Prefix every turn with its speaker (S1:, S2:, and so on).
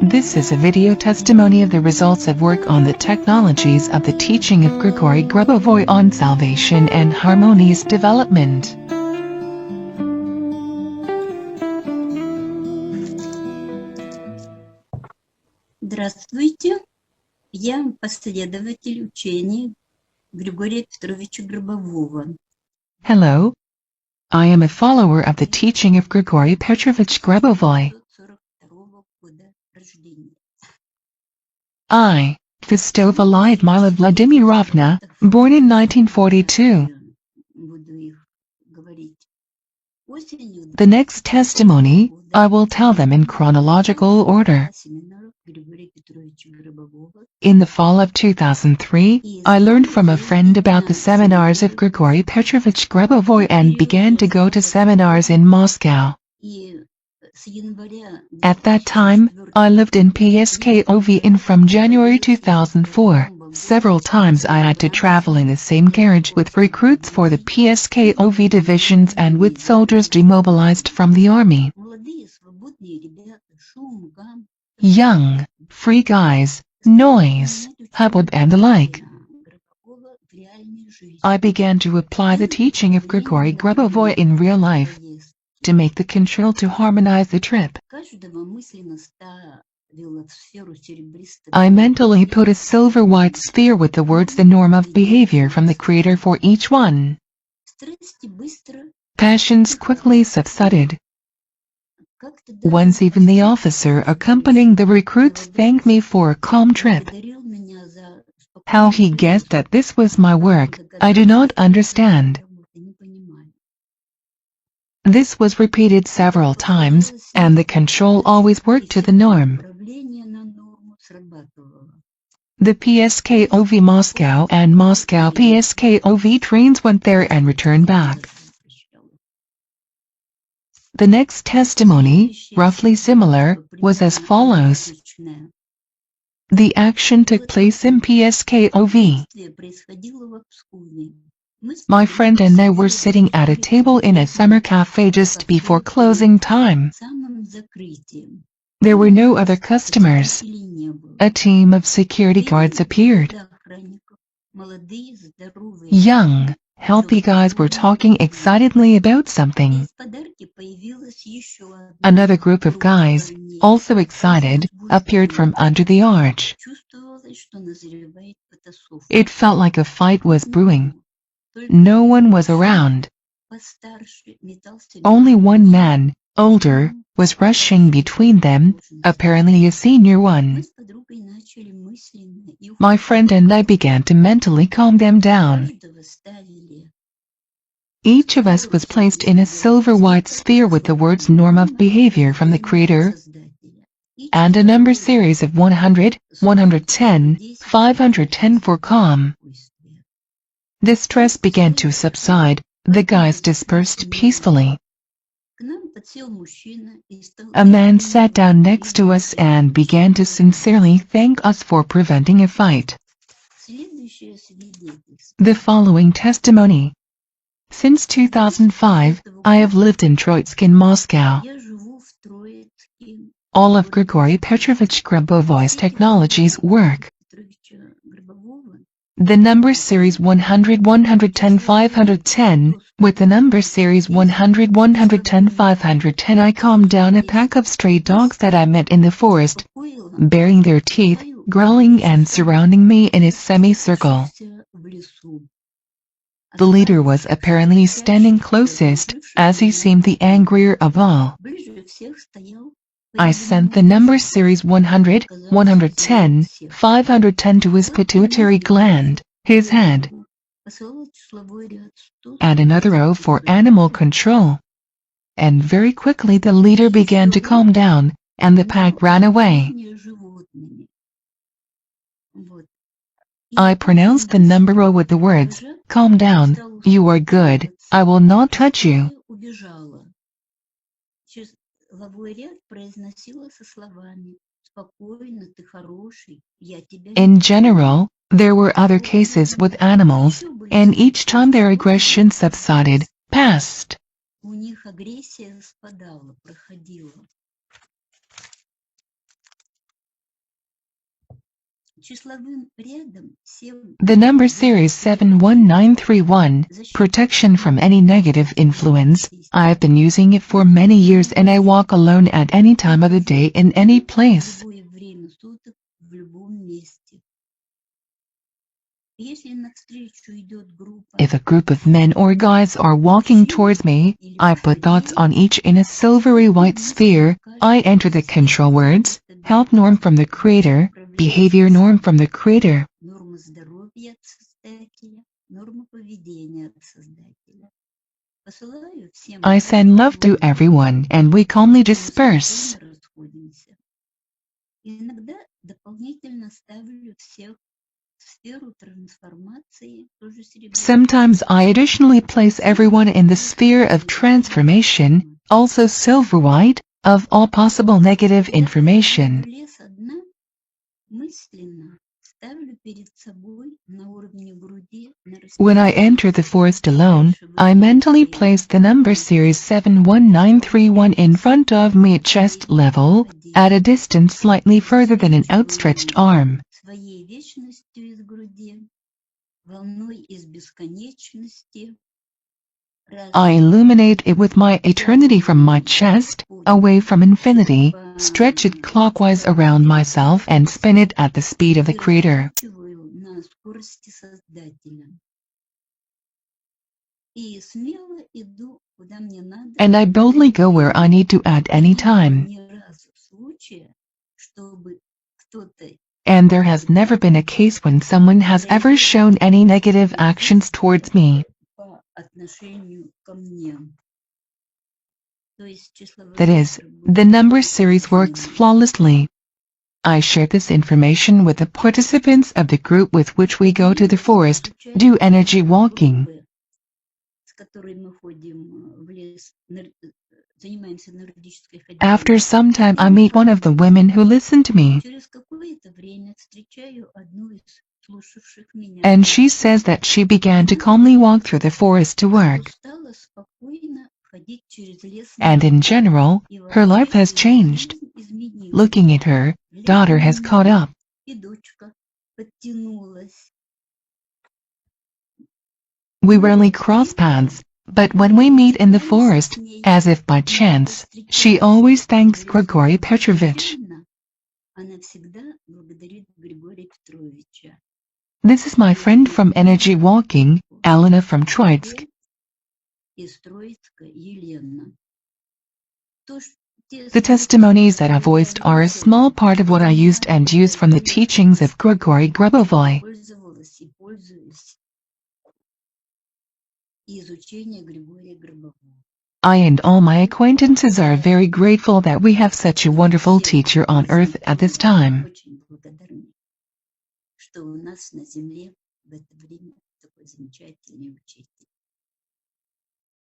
S1: This is a video testimony of the results of work on the technologies of the teaching of Grigori Grabovoi on salvation and harmonious development.
S2: Здравствуйте, я последователь учения Григория Петровича Грабового.
S1: Hello. I am a follower of the teaching of Grigori Petrovich Grabovoi. I, Fistova Lyudmila Vladimirovna, born in 1942. The next testimony, I will tell them in chronological order. In the fall of 2003, I learned from a friend about the seminars of Grigori Petrovich Grabovoi and began to go to seminars in Moscow. At that time, I lived in Pskov, and from January 2004, several times I had to travel in the same carriage with recruits for the Pskov divisions and with soldiers demobilized from the army. Young, free guys, noise, hubbub and the like. I began to apply the teaching of Grigori Grabovoi in real life, to make the control to harmonize the trip. I mentally put a silver white sphere with the words "the norm of behavior" from the Creator for each one. Passions quickly subsided. Once even the officer accompanying the recruits thanked me for a calm trip. How he guessed that this was my work, I do not understand. This was repeated several times, and the control always worked to the norm. The Pskov Moscow and Moscow Pskov trains went there and returned back. The next testimony, roughly similar, was as follows. The action took place in Pskov. My friend and I were sitting at a table in a summer cafe just before closing time. There were no other customers. A team of security guards appeared. Young, healthy guys were talking excitedly about something. Another group of guys, also excited, appeared from under the arch. It felt like a fight was brewing. No one was around. Only one man, older, was rushing between them, apparently a senior one. My friend and I began to mentally calm them down. Each of us was placed in a silver white sphere with the words "norm of behavior" from the Creator, and a number series of 100, 110, 510 for calm. The stress began to subside, the guys dispersed peacefully. A man sat down next to us and began to sincerely thank us for preventing a fight. The following testimony. Since 2005, I have lived in Troitsk in Moscow. All of Grigori Petrovich Grabovoi's technologies work. The number series 100, 110, 510, with the number series 100, 110, 510 I calmed down a pack of stray dogs that I met in the forest, baring their teeth, growling and surrounding me in a semicircle. The leader was apparently standing closest, as he seemed the angrier of all. I sent the number series 100, 110, 510 to his pituitary gland, his head, and another O for animal control. And very quickly the leader began to calm down, and the pack ran away. I pronounced the number O with the words, "Calm down, you are good, I will not touch you." In general, there were other cases with animals, and each time their aggression subsided, passed.
S2: числовым рядом 7
S1: The number series 71931, protection from any negative influence. I've been using it for many years and I walk alone at any time of the day in any place.
S2: в любое время суток, в любом месте. Если навстречу идет группа
S1: If a group of men or guys are walking towards me, I put dots on each in a silvery white sphere. I enter the control words, help norm from the creator, behavior norm from the creator.
S2: норма здоровья от Создателя, норма поведения от Создателя. Посылаю всем
S1: I send love to everyone and we calmly disperse.
S2: расходимся. Иногда дополнительно ставлю всех в сферу трансформации, тоже серебро.
S1: Sometimes I additionally place everyone in the sphere of transformation, also silver white, of all possible negative information.
S2: В лес одна, мысленно ставлю перед собой на уровне груди на
S1: When I enter the forest alone, I mentally place the number series 71931 in front of me at chest level, at a distance slightly further than an outstretched arm.
S2: своей вечностью из груди, волной из бесконечности.
S1: I illuminate it with my eternity from my chest, away from infinity, stretch it clockwise around myself and spin it at the speed of the Creator.
S2: На скорости Создателя. И смело иду, куда мне надо.
S1: And I boldly go where I need to at any time.
S2: Ни разу случая, чтобы кто-то
S1: And there has never been a case when someone has ever shown any negative actions towards me.
S2: по отношению ко мне. То есть числовой
S1: That is,
S2: центр
S1: the number series works flawlessly. I share this information with the participants of the group with which we go to the forest, do energy walking.
S2: с которой мы ходим в лес, занимаемся энергетической ходьбой.
S1: After some time I meet one of the women who listen to me,
S2: Через какое-то время встречаю одну из слушавших меня.
S1: and she says that she began to calmly walk through the forest to work,
S2: Стала спокойно ходить через лес.
S1: and in general, her life has changed. Looking at her, daughter has caught up.
S2: И дочка подтянулась.
S1: We rarely cross paths, but when we meet in the forest, as if by chance, she always thanks Grigori Petrovich.
S2: Она всегда благодарит Григория Петровича.
S1: This is my friend from Energy Walking, Alena from Troitsk.
S2: Из Троицка Елена.
S1: The testimonies that I voiced are a small part of what I used and use from the teachings of Grigori Grabovoi.
S2: Пользовалась и пользуюсь изучения Григория Грабового.
S1: I and all my acquaintances are very grateful that we have such a wonderful teacher on earth at this time.
S2: Очень благодарны, что у нас на земле в это время такой замечательный учитель.